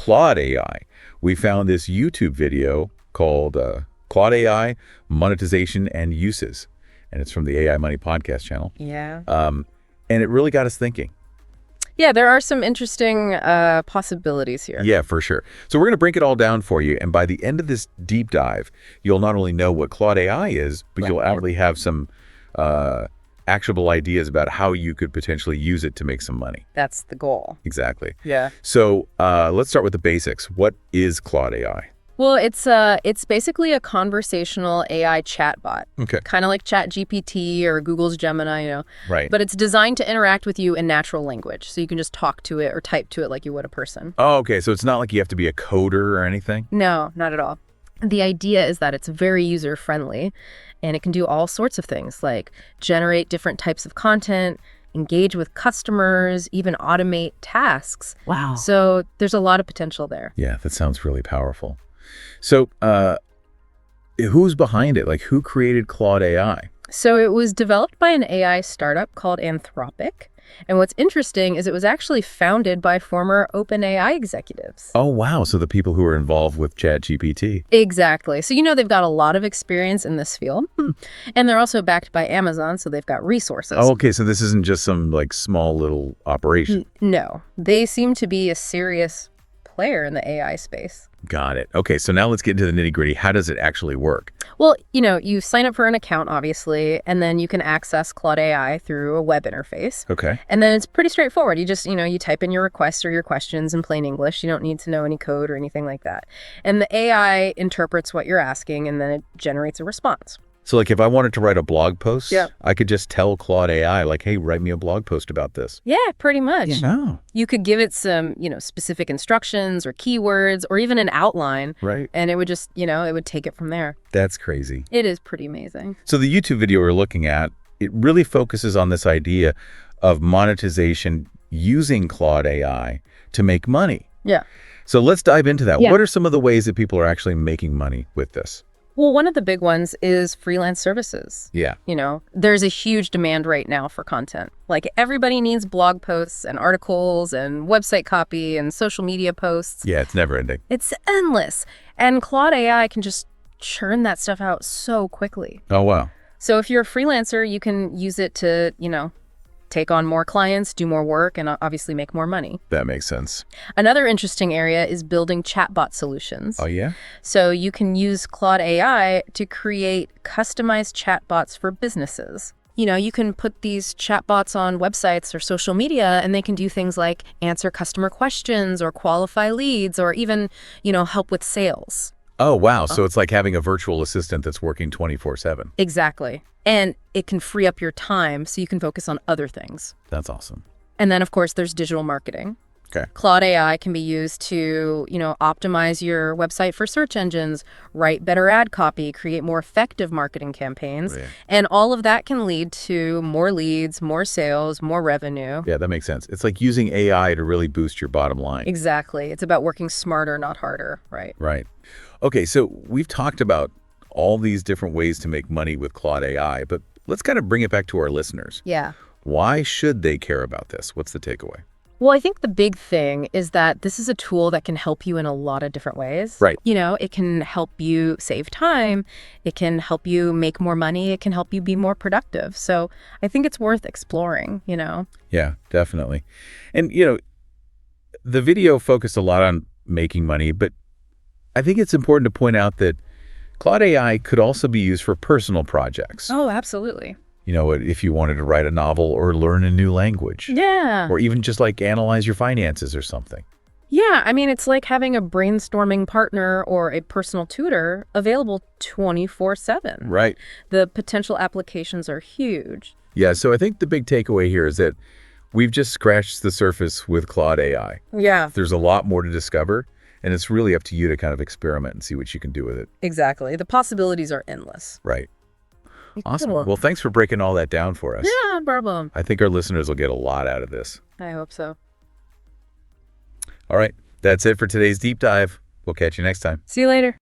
Claude AI. We found this YouTube video called Claude AI, Monetization and Uses. And it's from the AI Money podcast channel. Yeah. And it really got us thinking. Yeah, there are some interesting possibilities here. Yeah, for sure. So we're going to break it all down for you. And by the end of this deep dive, you'll not only know what Claude AI is, but you'll actually have some actionable ideas about how you could potentially use it to make some money. That's the goal. Exactly. Yeah. So let's start with the basics. What is Claude AI? Well, it's basically a conversational AI chatbot. Okay. Kind of like ChatGPT or Google's Gemini, Right. But it's designed to interact with you in natural language, so you can just talk to it or type to it like you would a person. Oh, okay. So it's not like you have to be a coder or anything? No, not at all. The idea is that it's very user-friendly, and it can do all sorts of things, like generate different types of content, engage with customers, even automate tasks. Wow. So there's a lot of potential there. Yeah, that sounds really powerful. So who's behind it? Like, who created Claude AI? So it was developed by an AI startup called Anthropic. And what's interesting is it was actually founded by former OpenAI executives. Oh, wow. So the people who are involved with ChatGPT. Exactly. So, they've got a lot of experience in this field. And they're also backed by Amazon, so they've got resources. Oh, okay. So this isn't just some like small little operation. No, they seem to be a serious player in the AI space. Got it. Okay, so now let's get into the nitty-gritty. How does it actually work? Well, you sign up for an account, obviously, and then you can access Claude AI through a web interface. Okay. And then it's pretty straightforward. You just, you type in your requests or your questions in plain English. You don't need to know any code or anything like that. And the AI interprets what you're asking, and then it generates a response. So like if I wanted to write a blog post, Yeah. I could just tell Claude AI, like, hey, write me a blog post about this. Yeah, pretty much. Oh, You could give it some, specific instructions or keywords or even an outline. right. And it would just, it would take it from there. That's crazy. It is pretty amazing. So the YouTube video we're looking at, it really focuses on this idea of monetization using Claude AI to make money. Yeah. So let's dive into that. Yeah. What are some of the ways that people are actually making money with this? Well, one of the big ones is freelance services. Yeah. There's a huge demand right now for content. Like everybody needs blog posts and articles and website copy and social media posts. Yeah, it's never ending. It's endless. And Claude AI can just churn that stuff out so quickly. Oh, wow. So if you're a freelancer, you can use it to, take on more clients, do more work, and obviously make more money. That makes sense. Another interesting area is building chatbot solutions. Oh, yeah? So you can use Claude AI to create customized chatbots for businesses. You can put these chatbots on websites or social media, and they can do things like answer customer questions or qualify leads or even, help with sales. Oh, wow. So it's like having a virtual assistant that's working 24/7. Exactly. And it can free up your time so you can focus on other things. That's awesome. And then, of course, there's digital marketing. Okay. Claude AI can be used to, optimize your website for search engines, write better ad copy, create more effective marketing campaigns. Yeah. And all of that can lead to more leads, more sales, more revenue. Yeah, that makes sense. It's like using AI to really boost your bottom line. Exactly. It's about working smarter, not harder, right? Right. Okay, so we've talked about all these different ways to make money with Claude AI, but let's kind of bring it back to our listeners. Yeah. Why should they care about this? What's the takeaway? Well, I think the big thing is that this is a tool that can help you in a lot of different ways. Right. It can help you save time. It can help you make more money. It can help you be more productive. So I think it's worth exploring, Yeah, definitely. And, the video focused a lot on making money, but I think it's important to point out that Claude AI could also be used for personal projects. Oh, absolutely. If you wanted to write a novel or learn a new language. Yeah. Or even just like analyze your finances or something. Yeah. I mean, it's like having a brainstorming partner or a personal tutor available 24/7. Right. The potential applications are huge. Yeah. So I think the big takeaway here is that we've just scratched the surface with Claude AI. Yeah. There's a lot more to discover. And it's really up to you to kind of experiment and see what you can do with it. Exactly. The possibilities are endless. Right. Awesome. Cool. Well, thanks for breaking all that down for us. Yeah, no problem. I think our listeners will get a lot out of this. I hope so. All right. That's it for today's deep dive. We'll catch you next time. See you later.